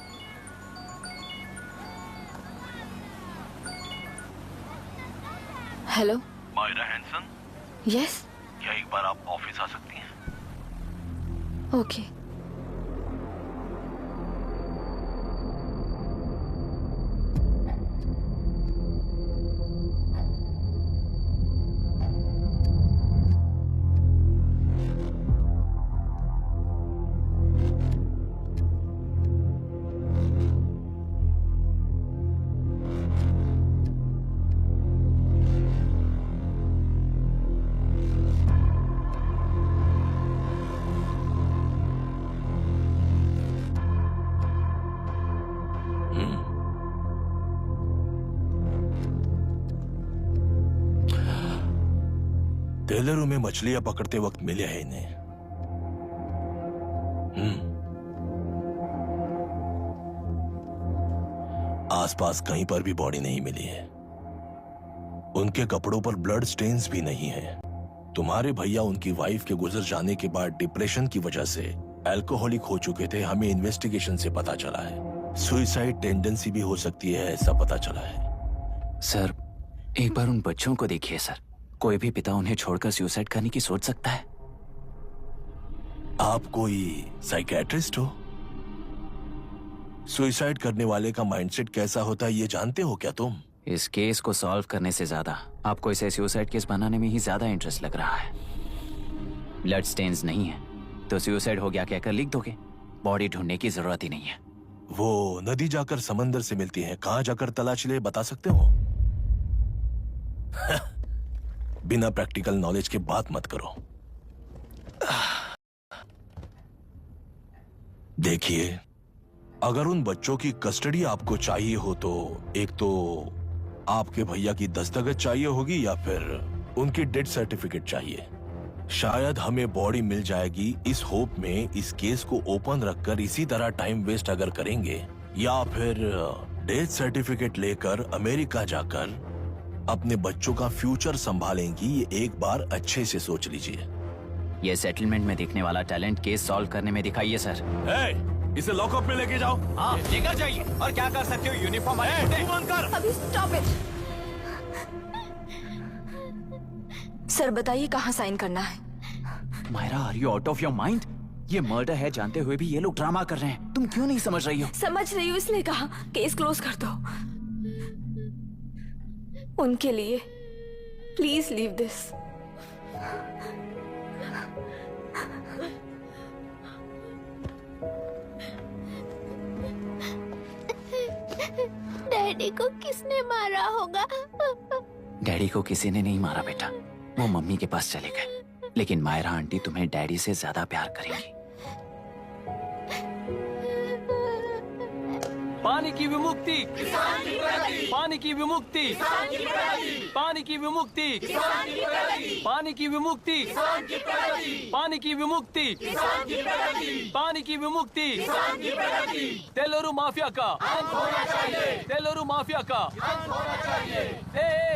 हेलो मायरा हैंसन, यस, क्या एक बार आप ऑफिस आ सकती हैं? ओके। टेलरों में मछलियां पकड़ते वक्त मिले हैं इन्हें। आसपास कहीं पर भी बॉडी नहीं मिली है। उनके कपड़ों पर ब्लड स्टेन्स भी नहीं है। तुम्हारे भैया उनकी वाइफ के गुजर जाने के बाद डिप्रेशन की वजह से अल्कोहलिक हो चुके थे। हमें इन्वेस्टिगेशन से पता चला है सुसाइड टेंडेंसी भी हो सकती है, ऐसा पता चला है। सर, एक बार उन बच्चों को देखिए सर। कोई भी पिता उन्हें छोड़कर सुसाइड करने की सोच सकता है? आप कोई साइकियाट्रिस्ट हो? सुसाइड करने वाले का माइंडसेट कैसा होता है ये जानते हो क्या तुम? इस केस को सॉल्व करने से ज्यादा आपको इसे सुसाइड केस बनाने में ही ज्यादा इंटरेस्ट लग रहा है। ब्लड स्टेन्स नहीं है तो सुसाइड हो गया कहकर लिख दोगे। बॉडी ढूंढने की जरूरत ही नहीं है। वो नदी जाकर समंदर से मिलती है, कहां जाकर तलाश ले बता सकते हो? बिना प्रैक्टिकल नॉलेज के बात मत करो। देखिए, अगर उन बच्चों की कस्टडी आपको चाहिए हो तो एक तो आपके भैया की दस्तखत चाहिए होगी या फिर उनकी डेथ सर्टिफिकेट चाहिए। शायद हमें बॉडी मिल जाएगी इस होप में इस केस को ओपन रखकर इसी तरह टाइम वेस्ट अगर करेंगे, या फिर डेथ सर्टिफिकेट लेकर अमेरिका जाकर अपने बच्चों का फ्यूचर संभालेंगी, ये एक बार अच्छे से सोच लीजिए। ये सेटलमेंट में दिखने वाला टैलेंट केस सॉल्व करने में दिखाइए सर। इसे लॉकअप में लेके जाओ। हाँ लेकर जाइए। और क्या कर सकते हो, यूनिफॉर्म कर। अभी स्टॉप इट। सर बताइए कहाँ साइन करना है? Myra, are you out of your mind? ये मर्डर है जानते हुए भी ये लोग ड्रामा कर रहे हैं। तुम क्यों नहीं समझ रही हो? समझ रही हूँ, इसलिए कहा केस क्लोज कर दो। उनके लिए प्लीज लीव दिस। डैडी को किसने मारा होगा? डैडी को किसी ने नहीं मारा बेटा, वो मम्मी के पास चले गए। लेकिन मायरा आंटी तुम्हें डैडी से ज्यादा प्यार करेंगी। पानी की विमुक्ति, पानी की विमुक्ति, पानी की विमुक्ति, पानी की विमुक्ति, पानी की विमुक्ति, पानी की विमुक्ति, तेलुरु माफिया का, तेलुरु माफिया का।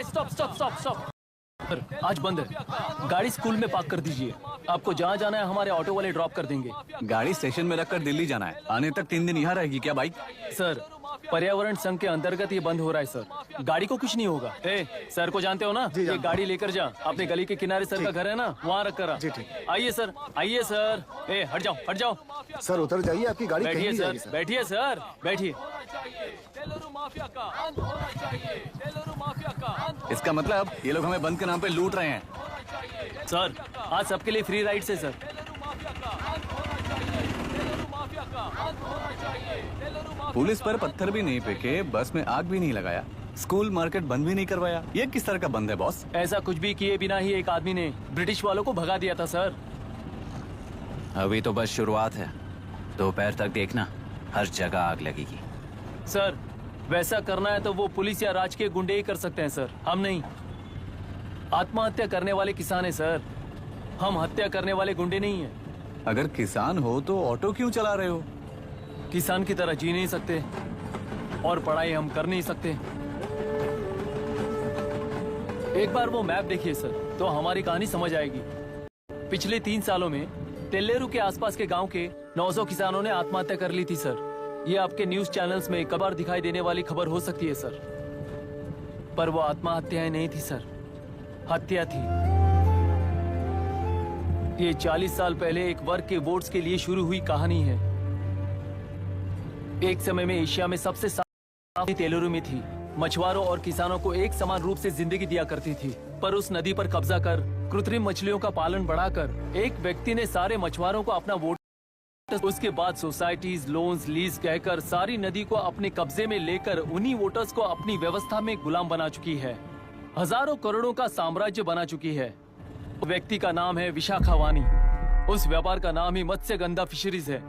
Stop stop stop stop. आज बंद है, गाड़ी स्कूल में पार्क कर दीजिए। आपको जहाँ जाना है हमारे ऑटो वाले ड्रॉप कर देंगे। गाड़ी स्टेशन में रखकर दिल्ली जाना है। आने तक 3 दिन यहाँ रहेगी क्या बाइक? सर पर्यावरण संघ के अंतर्गत ये बंद हो रहा है सर। गाड़ी को कुछ नहीं होगा। सर को जानते हो ना? ये गाड़ी लेकर जा, अपने गली के किनारे सर का घर है ना, वहाँ रख कर आ। आइए सर, आइए सर। हट जाओ, हट जाओ। सर उतर जाइए, आपकी गाड़ी कहीं बैठिए नहीं सर, जाएगी, सर। बैठिए सर, बैठिए। तेलुरु माफिया का अंत होना चाहिए, तेलुरु माफिया का अंत। इसका मतलब ये लोग हमें बंद के नाम पे लूट रहे हैं। सर आज सबके लिए फ्री राइड से सर। पुलिस पर पत्थर भी नहीं फेंके, बस में आग भी नहीं लगाया, स्कूल मार्केट बंद भी नहीं करवाया। ये किस तरह का बंद है बॉस? ऐसा कुछ भी किए बिना ही एक आदमी ने ब्रिटिश वालों को भगा दिया था सर। अभी तो बस शुरुआत है, दोपहर तक देखना हर जगह आग लगेगी। सर वैसा करना है तो वो पुलिस या राज के गुंडे ही कर सकते हैं सर, हम नहीं। आत्महत्या करने वाले किसान है सर, हम हत्या करने वाले गुंडे नहीं हैं। अगर किसान हो तो ऑटो क्यों चला रहे हो? किसान की तरह जी नहीं सकते और पढ़ाई हम कर नहीं सकते। एक बार वो मैप देखिए सर तो हमारी कहानी समझ आएगी। पिछले 3 सालों में तेल्लेरू के आसपास के गांव के 900 किसानों ने आत्महत्या कर ली थी सर। ये आपके न्यूज चैनल्स में कई बार दिखाई देने वाली खबर हो सकती है सर, पर वो आत्महत्याएं नहीं थी सर, हत्या थी। ये 40 साल पहले एक वर्ग के वोट्स के लिए शुरू हुई कहानी है। एक समय में एशिया में सबसे साफ तेलुरु में थी। मछुआरों और किसानों को एक समान रूप से जिंदगी दिया करती थी, पर उस नदी पर कब्जा कर कृत्रिम मछलियों का पालन बढ़ाकर एक व्यक्ति ने सारे मछुआरों को अपना वोट, उसके बाद सोसाइटीज, लोन्स, लीज कहकर सारी नदी को अपने कब्जे में लेकर उन्हीं वोटर्स को अपनी व्यवस्था में गुलाम बना चुकी है। हजारों करोड़ों का साम्राज्य बना चुकी है। व्यक्ति का नाम है विशाखावानी। उस व्यापार का नाम ही मत्स्यगंधा फिशरीज है।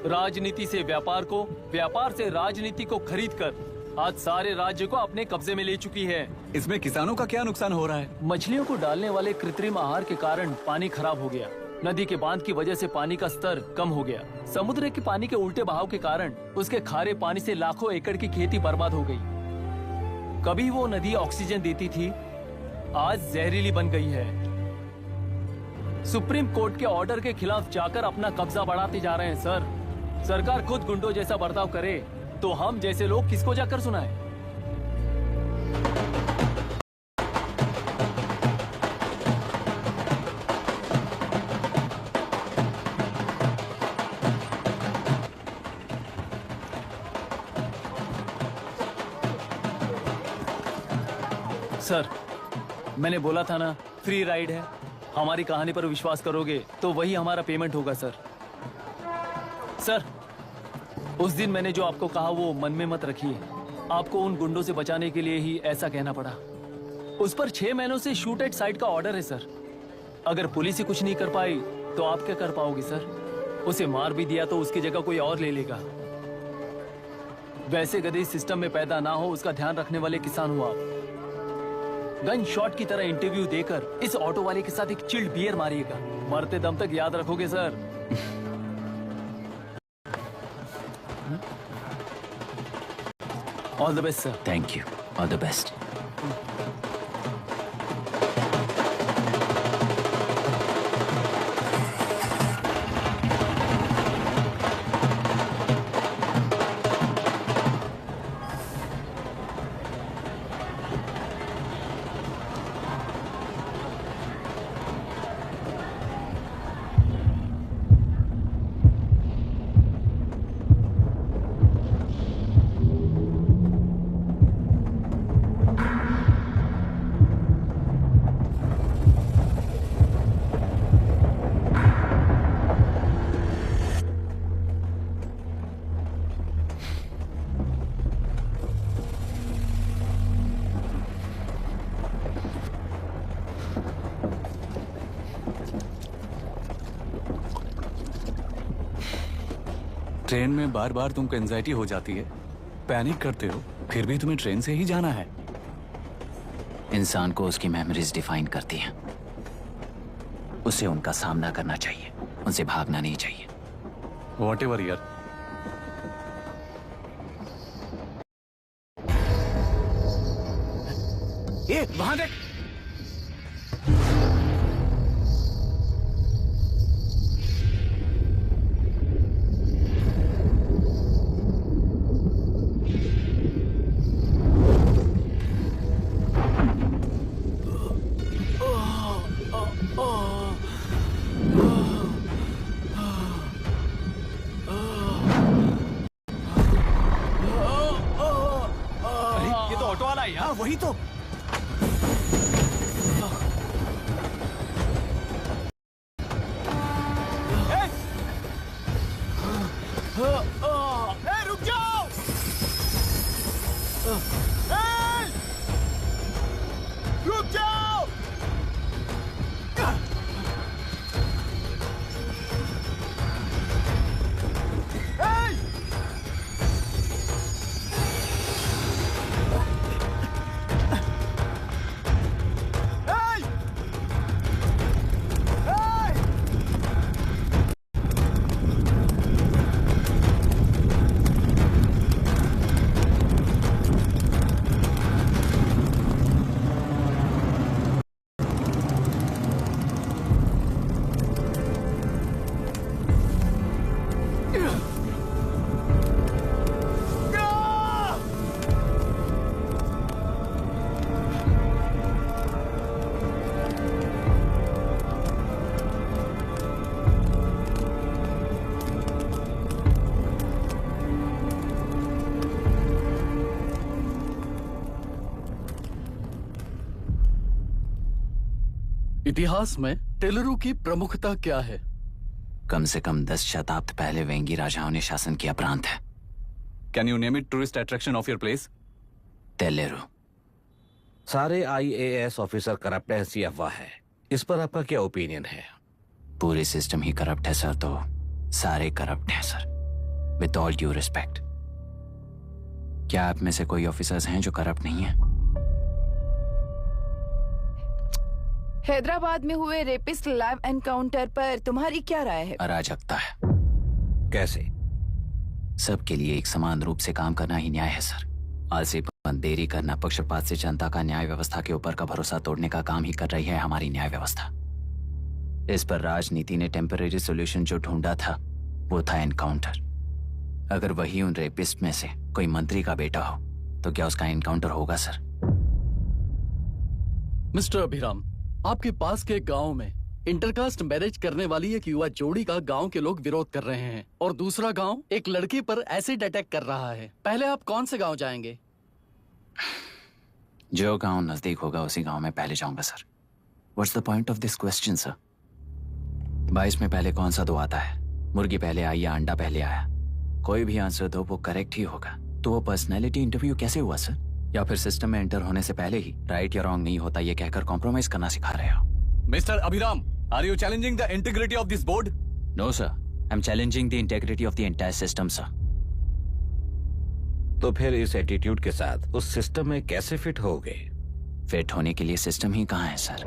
राजनीति से व्यापार को, व्यापार से राजनीति को खरीद कर आज सारे राज्य को अपने कब्जे में ले चुकी है। इसमें किसानों का क्या नुकसान हो रहा है? मछलियों को डालने वाले कृत्रिम आहार के कारण पानी खराब हो गया। नदी के बांध की वजह से पानी का स्तर कम हो गया। समुद्र के पानी के उल्टे बहाव के कारण उसके खारे पानी से लाखों एकड़ की खेती बर्बाद हो गई। कभी वो नदी ऑक्सीजन देती थी, आज जहरीली बन गई है। सुप्रीम कोर्ट के ऑर्डर के खिलाफ जाकर अपना कब्जा बढ़ाते जा रहे हैं सर। सरकार खुद गुंडों जैसा बर्ताव करे तो हम जैसे लोग किसको जाकर सुनाएं? सर मैंने बोला था ना, फ्री राइड है। हमारी कहानी पर विश्वास करोगे तो वही हमारा पेमेंट होगा सर। सर उस दिन मैंने जो आपको कहा वो मन में मत रखिए। आपको उन गुंडों से बचाने के लिए ही ऐसा कहना पड़ा। उस पर 6 महीनों से शूट एट साइट का ऑर्डर है सर। अगर पुलिस ही कुछ नहीं कर पाई तो आप क्या कर पाओगे सर? उसे मार भी दिया तो उसकी जगह कोई और ले लेगा। वैसे गधे सिस्टम में पैदा ना हो उसका ध्यान रखने वाले किसान हो आप। गन शॉट की तरह इंटरव्यू देकर इस ऑटो वाले के साथ एक चिल्ड बियर मारिएगा। मरते दम तक याद रखोगे sir. All the best sir. Thank you, all the best. Train में बार बार तुमको एंजाइटी हो जाती है, पैनिक करते हो, फिर भी तुम्हें ट्रेन से ही जाना है। इंसान को उसकी मेमोरीज डिफाइन करती हैं। उसे उनका सामना करना चाहिए, उनसे भागना नहीं चाहिए। व्हाटएवर यार। ये वहां देख। वही तो। रुक जाओ। रुक जाओ। इतिहास में टेलरों की प्रमुखता क्या है? कम से कम 10 शताब्दी पहले वेंगी राजाओं ने शासन किया प्रांत है। Can you name it tourist attraction of your place? तेलेरू। सारे IAS ऑफिसर करप्ट है, ऐसी अफवाह है। इस पर आपका क्या ओपिनियन है? पूरे सिस्टम ही करप्ट है सर, तो सारे करप्ट हैं sir. With all due respect, क्या आप में से कोई ऑफिसर्स हैं जो करप्ट नहीं है? हैदराबाद में हुए रेपिस्ट लाइव एनकाउंटर पर तुम्हारी क्या राय है? अराजकता है। कैसे? सबके लिए एक समान रूप से काम करना ही न्याय है सर। आलसीपन, देरी करना, पक्षपात से जनता का न्याय व्यवस्था के ऊपर का भरोसा तोड़ने का काम ही कर रही है हमारी न्याय व्यवस्था। इस पर राजनीति ने टेम्परेरी सोल्यूशन जो ढूंढा था वो था एनकाउंटर। अगर वही उन रेपिस्ट में से कोई मंत्री का बेटा हो तो क्या उसका एनकाउंटर होगा सर? मिस्टर अभिराम, आपके पास के गांव में इंटरकास्ट मैरिज करने वाली एक युवा जोड़ी का गांव के लोग विरोध कर रहे हैं और दूसरा गांव एक लड़की पर एसिड अटैक कर रहा है। पहले आप कौन से गांव जाएंगे? जो गांव नजदीक होगा उसी गांव में पहले जाऊंगा sir. What's the point of this question sir? 22 में पहले कौन सा दो आता है? मुर्गी पहले आई या अंडा पहले आया? कोई भी आंसर दो, वो करेक्ट ही होगा। तो वो पर्सनैलिटी इंटरव्यू कैसे हुआ सर? या फिर सिस्टम में एंटर होने से पहले ही राइट या रॉन्ग नहीं होता ये कहकर कॉम्प्रोमाइज करना सिखा रहे हो? Mister Abhiram, are you challenging the integrity of this board? No sir, I am challenging the integrity of the entire system sir. तो फिर इस एटीट्यूड के साथ उस सिस्टम में कैसे फिट होगे? फिट होने के लिए सिस्टम ही कहाँ है सर?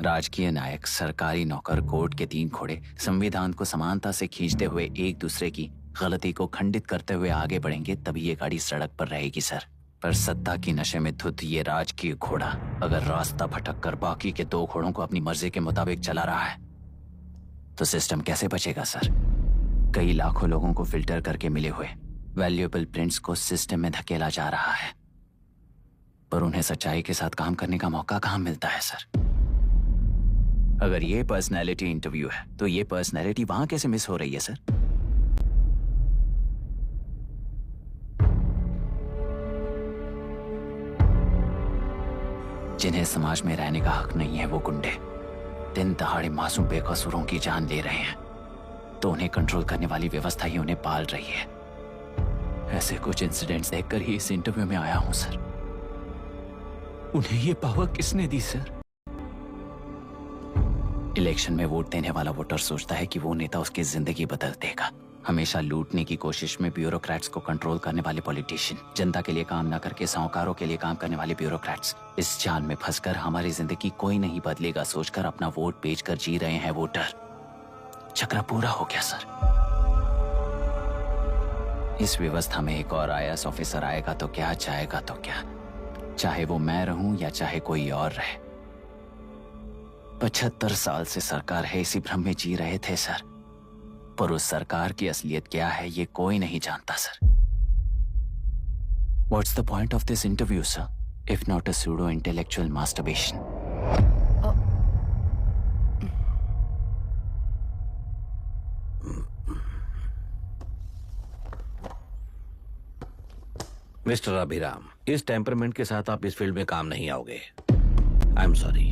राजकीय नायक, सरकारी नौकर, कोर्ट के 3 घोड़े संविधान को समानता से खींचते हुए एक दूसरे की गलती को खंडित करते हुए आगे बढ़ेंगे, तभी ये गाड़ी सड़क पर रहेगी सर। पर सत्ता की नशे में धुत ये राजकीय घोड़ा अगर रास्ता भटक कर बाकी के 2 घोड़ों को अपनी मर्जी के मुताबिक चला रहा है तो सिस्टम कैसे बचेगा सर? कई लाखों लोगों को फिल्टर करके मिले हुए वैल्यूएबल प्रिंट्स को सिस्टम में धकेला जा रहा है, पर उन्हें सच्चाई के साथ काम करने का मौका कहां मिलता है सर? अगर ये पर्सनैलिटी इंटरव्यू है तो ये पर्सनैलिटी वहां कैसे मिस हो रही है सर? जिन्हें समाज में रहने का हक नहीं है वो गुंडे दिन दहाड़े मासूम बेकसूरों की जान ले रहे हैं, तो उन्हें कंट्रोल करने वाली व्यवस्था ही उन्हें पाल रही है। ऐसे कुछ इंसिडेंट्स देखकर ही इस इंटरव्यू में आया हूं सर। उन्हें ये पावर किसने दी सर? इलेक्शन में वोट देने वाला वोटर सोचता है कि वो नेता उसकी जिंदगी बदल देगा। हमेशा लूटने की कोशिश में ब्यूरोक्रेट्स को कंट्रोल करने वाले पॉलिटिशियन, जनता के लिए काम न करके साहूकारों के लिए काम करने वाले ब्यूरोक्रेट्स, इस जाल में फंसकर हमारी जिंदगी कोई नहीं बदलेगा सोचकर अपना वोट बेचकर जी रहे हैं वोटर। चक्र पूरा हो गया सर। इस व्यवस्था में एक और IAS ऑफिसर आएगा तो क्या, जाएगा तो क्या, चाहे वो मैं रहूं या चाहे कोई और रहे। 75 साल से सरकार है इसी भ्रम में जी रहे थे सर, पर उस सरकार की असलियत क्या है ये कोई नहीं जानता sir. What's the point of this interview, sir, if not a pseudo-intellectual masturbation? Mister Abhiram, इस टेम्परमेंट के साथ आप इस फील्ड में काम नहीं आओगे। I am sorry.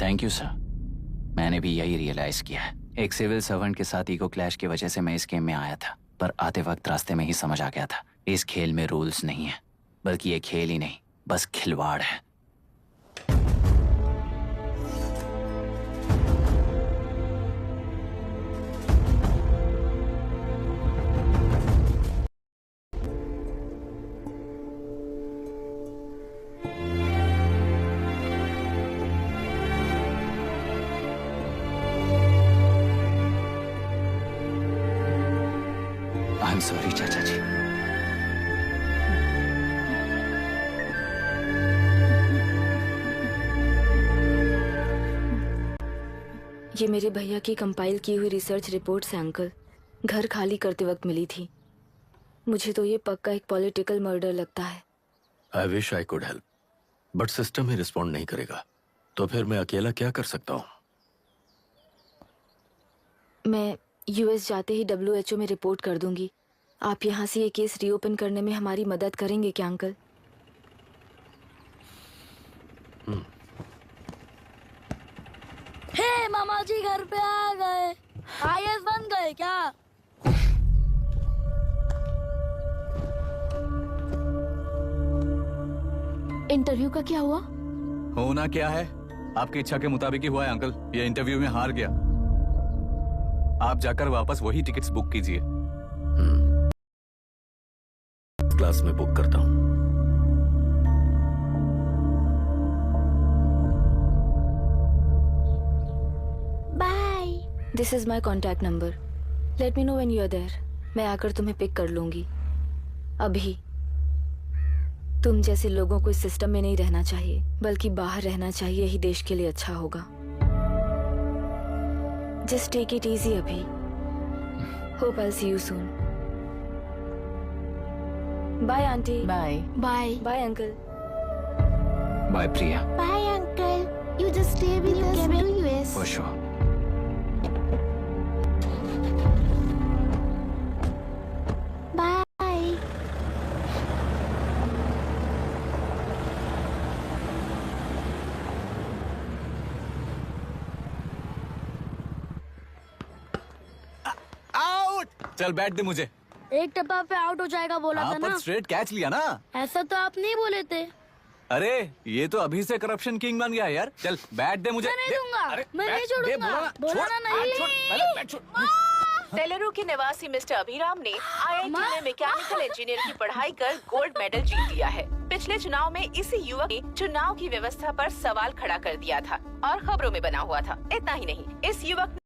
Thank you sir. मैंने भी यही रियलाइज किया है। एक सिविल सर्वेंट के साथ ईगो क्लैश की वजह से मैं इस गेम में आया था, पर आते वक्त रास्ते में ही समझ आ गया था इस खेल में रूल्स नहीं है, बल्कि ये खेल ही नहीं बस खिलवाड़ है। आई एम सॉरी चाचा जी। ये मेरे भैया की कंपाइल की हुई रिसर्च रिपोर्ट से अंकल, घर खाली करते वक्त मिली थी। मुझे तो ये पक्का एक पॉलिटिकल मर्डर लगता है। I wish I could help, but system he respond नहीं करेगा, तो फिर मैं अकेला क्या कर सकता हूँ? मैं US जाते ही WHO में रिपोर्ट कर दूंगी। आप यहाँ से ये केस रीओपन करने में हमारी मदद करेंगे क्या अंकल? हे मामा जी घर पे आ गए। IAS बन गए क्या? इंटरव्यू का क्या हुआ? होना क्या है, आपकी इच्छा के मुताबिक ही हुआ है अंकल। ये इंटरव्यू में हार गया। आप जाकर वापस वही टिकट्स बुक कीजिए। क्लास में बुक करता हूँ। Bye. This is my contact number. Let me know when you are there. मैं आकर तुम्हें पिक कर लूंगी। अभी तुम जैसे लोगों को इस सिस्टम में नहीं रहना चाहिए, बल्कि बाहर रहना चाहिए, ही देश के लिए अच्छा होगा। जस्ट टेक इट इजी अभी। Hope I see you soon. Bye aunty. Bye bye. Bye uncle. Bye Priya. Bye uncle. You just stay with us in US। For sure. Bye. चल बैठ दे मुझे। एक टप्पा पे आउट हो जाएगा बोला था ना। स्ट्रेट कैच लिया ना। ऐसा तो आप नहीं बोले थे। अरे ये तो अभी से करप्शन किंग बन गया यार। चल बैठ दे मुझे। मैं नहीं दूंगा। अरे मैं नहीं बैठ, छोड़ूंगा। बोला ना, बोला छोड़, ना, नहीं। छोड़, पहले बैठ, छोड़। तेलुरु के निवासी मिस्टर अभिराम ने IIT में मैकेनिकल इंजीनियर की पढ़ाई कर गोल्ड मेडल जीत लिया है। पिछले चुनाव में इसी युवक ने चुनाव की व्यवस्था पर सवाल खड़ा कर दिया था और खबरों में बना हुआ था। इतना ही नहीं, इस युवक